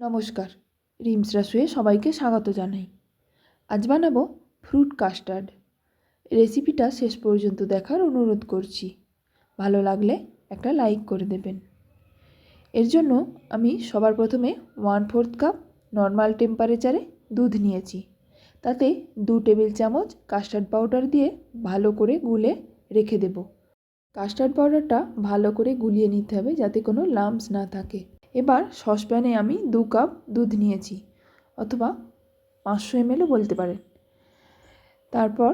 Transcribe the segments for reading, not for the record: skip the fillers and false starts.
নমস্কার, রিমস রাসুয়ে সবাইকে স্বাগত জানাই। আজ বানাবো ফ্রুট কাস্টার্ড। রেসিপিটা শেষ পর্যন্ত দেখার অনুরোধ করছি। ভালো লাগলে একটা লাইক করে দেবেন। এর জন্য আমি সবার প্রথমে 1/4 কাপ নর্মাল টেম্পারেচারে দুধ নিয়েছি। তাতে 2 টেবিল চামচ কাস্টার্ড পাউডার দিয়ে ভালো করে গুলে রেখে দেব। কাস্টার্ড পাউডারটা ভালো করে গুলিয়ে নিতে হবে যাতে কোনো লাম্পস না থাকে। এবার সসপ্যানে আমি 2 কাপ দুধ নিয়েছি, অথবা 500 ml বলতে পারেন। তারপর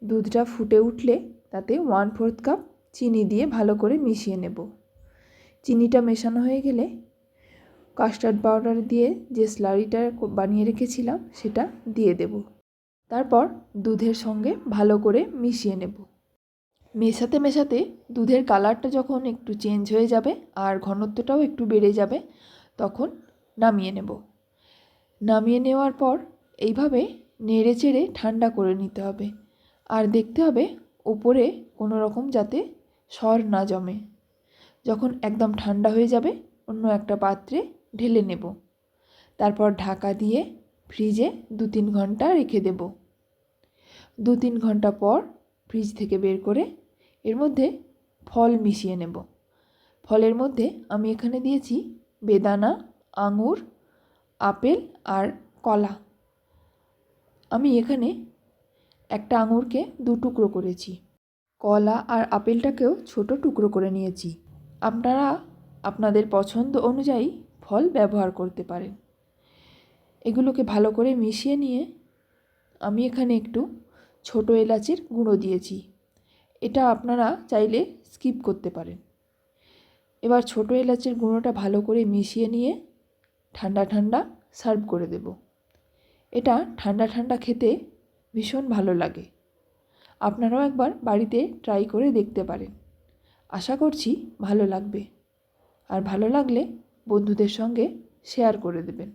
দুধটা ফুটে উঠলে তাতে 1/4 কাপ চিনি দিয়ে ভালো করে মিশিয়ে নেব। চিনিটা মেশানো হয়ে গেলে কাস্টার্ড পাউডার দিয়ে যে স্লারিটা বানিয়ে রেখেছিলাম সেটা দিয়ে দেব। তারপর দুধের সঙ্গে ভালো করে মিশিয়ে নেব। মেশাতে মেশাতে দুধের কালারটা যখন একটু চেঞ্জ হয়ে যাবে আর ঘনত্বটাও একটু বেড়ে যাবে, তখন নামিয়ে নেব। নামিয়ে নেওয়ার পর এইভাবে নেড়ে চেড়ে ঠান্ডা করে নিতে হবে। আর দেখতে হবে ওপরে কোনো রকম যাতে সর না জমে। যখন একদম ঠান্ডা হয়ে যাবে অন্য একটা পাত্রে ঢেলে নেব। তারপর ঢাকা দিয়ে ফ্রিজে 2-3 ঘন্টা রেখে দেব। 2-3 ঘন্টা পর ফ্রিজ থেকে বের করে এর মধ্যে ফল মিশিয়ে নেব। ফলের মধ্যে আমি এখানে দিয়েছি বেদানা, আঙুর, আপেল আর কলা। আমি এখানে একটা আঙুরকে 2 টুকরো করেছি। কলা আর আপেলটাকেও ছোট টুকরো করে নিয়েছি। আপনারা আপনাদের পছন্দ অনুযায়ী ফল ব্যবহার করতে পারেন। এগুলোকে ভালো করে মিশিয়ে নিয়ে আমি এখানে একটু ছোট এলাচের গুঁড়ো দিয়েছি। এটা আপনারা চাইলে স্কিপ করতে পারেন। এবার ছোট এলাচের গুঁড়োটা ভালো করে মিশিয়ে নিয়ে ঠান্ডা ঠান্ডা সার্ভ করে দেব। এটা ঠান্ডা ঠান্ডা খেতে ভীষণ ভালো লাগে। আপনারাও একবার বাড়িতে ট্রাই করে দেখতে পারেন। আশা করছি ভালো লাগবে। আর ভালো লাগলে বন্ধুদের সঙ্গে শেয়ার করে দেবেন।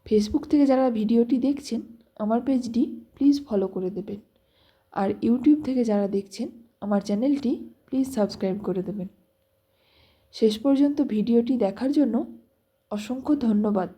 ফেসবুক থেকে যারা ভিডিওটি দেখছেন আমার পেজটি প্লিজ ফলো করে দেবেন। আর ইউটিউব থেকে যারা দেখছেন আমার চ্যানেলটি প্লিজ সাবস্ক্রাইব করে দেবেন। শেষ পর্যন্ত ভিডিওটি দেখার জন্য অসংখ্য ধন্যবাদ।